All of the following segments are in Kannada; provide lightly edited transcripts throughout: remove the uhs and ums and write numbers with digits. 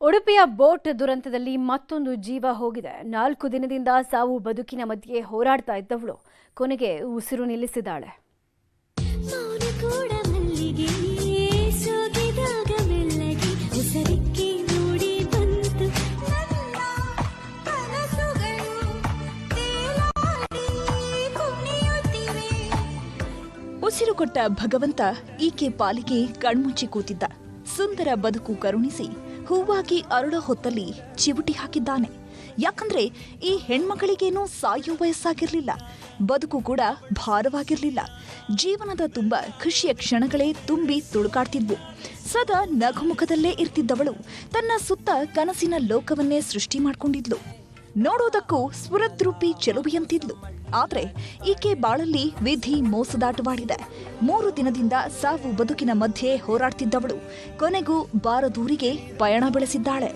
ಉಡುಪಿಯ ಬೋಟ್ ದುರಂತದಲ್ಲಿ ಮತ್ತೊಂದು ಜೀವ ಹೋಗಿದೆ. 4 ದಿನದಿಂದ ಸಾವು ಬದುಕಿನ ಮಧ್ಯೆ ಹೋರಾಡ್ತಾ ಇದ್ದವಳು ಕೊನೆಗೆ ಉಸಿರು ನಿಲ್ಲಿಸಿದ್ದಾಳೆ. ಉಸಿರು ಕೊಟ್ಟ ಭಗವಂತ ಈಕೆ ಪಾಲಿಗೆ ಕಣ್ಮುಚ್ಚಿ ಕೂತಿದ್ದ. ಸುಂದರ ಬದುಕು ಕರುಣಿಸಿ ಹೂವಾಗಿ ಅರಳೋ ಹೊತ್ತಲ್ಲಿ ಚಿವುಟಿ ಹಾಕಿದ್ದಾನೆ. ಯಾಕಂದ್ರೆ ಈ ಹೆಣ್ಮಗಳಿಗೇನೂ ಸಾಯೋ ವಯಸ್ಸಾಗಿರ್ಲಿಲ್ಲ, ಬದುಕು ಕೂಡ ಭಾರವಾಗಿರ್ಲಿಲ್ಲ. ಜೀವನದ ತುಂಬ ಖುಷಿಯ ಕ್ಷಣಗಳೇ ತುಂಬಿ ತುಳುಕಾಡ್ತಿದ್ವು. ಸದಾ ನಗುಮುಖದಲ್ಲೇ ಇರ್ತಿದ್ದವಳು ತನ್ನ ಸುತ್ತ ಕನಸಿನ ಲೋಕವನ್ನೇ ಸೃಷ್ಟಿ ಮಾಡ್ಕೊಂಡಿದ್ಲು. ನೋಡೋದಕ್ಕೂ ಸ್ಫುರದ್ರೂಪಿ ಚೆಲುವಿಯಂತಿದ್ಲು. ಆದ್ರೆ ಈಕೆ ಬಾಳಲ್ಲಿ ವಿಧಿ ಮೋಸದಾಟವಾಡಿದೆ. 3 ದಿನದಿಂದ ಸಾವು ಬದುಕಿನ ಮಧ್ಯೆ ಹೋರಾಡ್ತಿದ್ದವಳು ಕೊನೆಗೂ ಬಾರದೂರಿಗೆ ಪಯಣ ಬೆಳೆಸಿದ್ದಾಳೆ.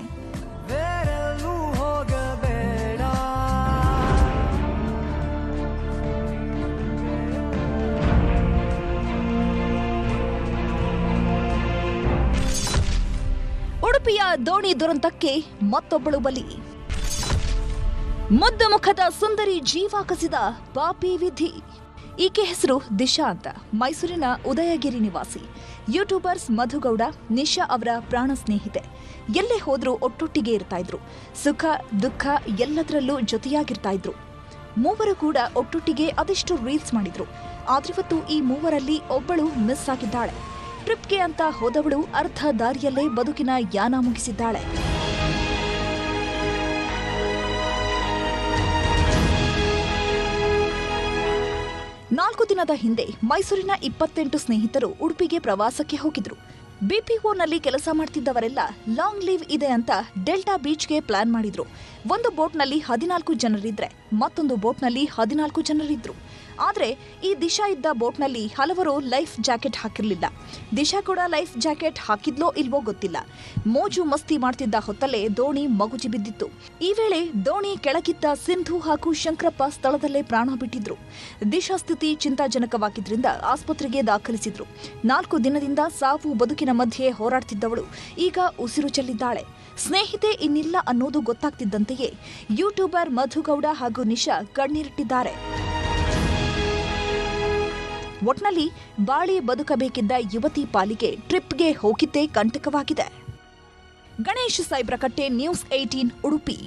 ಉಡುಪಿಯ ದೋಣಿ ದುರಂತಕ್ಕೆ ಮತ್ತೊಬ್ಬಳು ಬಲಿ. ಮುದ್ದು ಮುಖದ ಸುಂದರಿ ಜೀವ ಕಸಿದ ಪಾಪಿ ವಿಧಿ. ಈಕೆ ಹೆಸರು ದಿಶಾ ಅಂತ. ಮೈಸೂರಿನ ಉದಯಗಿರಿ ನಿವಾಸಿ. ಯೂಟ್ಯೂಬರ್ಸ್ ಮಧುಗೌಡ, ನಿಶಾ ಅವರ ಪ್ರಾಣ ಸ್ನೇಹಿತೆ. ಎಲ್ಲೇ ಹೋದ್ರೂ ಒಟ್ಟೊಟ್ಟಿಗೆ ಇರ್ತಾ ಇದ್ರು. ಸುಖ ದುಃಖ ಎಲ್ಲದರಲ್ಲೂ ಜೊತೆಯಾಗಿರ್ತಾ ಇದ್ರು. ಮೂವರು ಕೂಡ ಒಟ್ಟೊಟ್ಟಿಗೆ ಅದೆಷ್ಟು ರೀಲ್ಸ್ ಮಾಡಿದ್ರು. ಆದ್ರಿವತ್ತು ಈ ಮೂವರಲ್ಲಿ ಒಬ್ಬಳು ಮಿಸ್ ಆಗಿದ್ದಾಳೆ. ಟ್ರಿಪ್ಗೆ ಅಂತ ಹೋದವಳು ಅರ್ಧ ದಾರಿಯಲ್ಲೇ ಬದುಕಿನ ಯಾನ ಮುಗಿಸಿದ್ದಾಳೆ. 4 ದಿನದ ಹಿಂದೆ ಮೈಸೂರಿನ 28 ಸ್ನೇಹಿತರು ಉಡುಪಿಗೆ ಪ್ರವಾಸಕ್ಕೆ ಹೋಗಿದ್ರು. ಬಿಪಿಒನಲ್ಲಿ ಕೆಲಸ ಮಾಡ್ತಿದ್ದವರೆಲ್ಲ ಲಾಂಗ್ ಲೀವ್ ಇದೆ ಅಂತ ಡೆಲ್ಟಾ ಬೀಚ್ಗೆ ಪ್ಲಾನ್ ಮಾಡಿದ್ರು. ಒಂದು ಬೋಟ್ನಲ್ಲಿ 14 ಜನರಿದ್ರೆ ಮತ್ತೊಂದು ಬೋಟ್ನಲ್ಲಿ 14 ಜನರಿದ್ರು. ಆದ್ರೆ ಈ ದಿಶಾ ಇದ್ದ ಬೋಟ್ನಲ್ಲಿ ಹಲವರು ಲೈಫ್ ಜಾಕೆಟ್ ಹಾಕಿರ್ಲಿಲ್ಲ. ದಿಶಾ ಕೂಡ ಲೈಫ್ ಜಾಕೆಟ್ ಹಾಕಿದ್ಲೋ ಇಲ್ವೋ ಗೊತ್ತಿಲ್ಲ. ಮೋಜು ಮಸ್ತಿ ಮಾಡ್ತಿದ್ದ ಹೊತ್ತಲ್ಲೇ ದೋಣಿ ಮಗುಚಿ ಬಿದ್ದಿತ್ತು. ಈ ವೇಳೆ ದೋಣಿ ಕೆಳಗಿದ್ದ ಸಿಂಧು ಹಾಗೂ ಶಂಕರಪ್ಪ ಸ್ಥಳದಲ್ಲೇ ಪ್ರಾಣ ಬಿಟ್ಟಿದ್ರು. ದಿಶಾ ಸ್ಥಿತಿ ಚಿಂತಾಜನಕವಾಗಿದ್ರಿಂದ ಆಸ್ಪತ್ರೆಗೆ ದಾಖಲಿಸಿದ್ರು. 4 ದಿನದಿಂದ ಸಾವು ಬದುಕಿನ ಮಧ್ಯೆ ಹೋರಾಡ್ತಿದ್ದವಳು ಈಗ ಉಸಿರು ಚೆಲ್ಲಿದ್ದಾಳೆ. ಸ್ನೇಹಿತೆ ಇನ್ನಿಲ್ಲ ಅನ್ನೋದು ಗೊತ್ತಾಗ್ತಿದ್ದಂತೆಯೇ ಯೂಟ್ಯೂಬರ್ ಮಧುಗೌಡ ಹಾಗೂ ನಿಶಾ ಕಣ್ಣೀರಿಟ್ಟಿದ್ದಾರೆ. ಒಟ್ನಲ್ಲಿ ಬಾಳಿ ಬದುಕಬೇಕಿದ್ದ ಯುವತಿ ಪಾಲಿಗೆ ಟ್ರಿಪ್ಗೆ ಹೋಗಿದ್ದೇ ಕಂಟಕವಾಗಿದೆ. ಗಣೇಶ್ ಸೈಬ್ರಕಟ್ಟೆ, ನ್ಯೂಸ್ 18 ಉಡುಪಿ.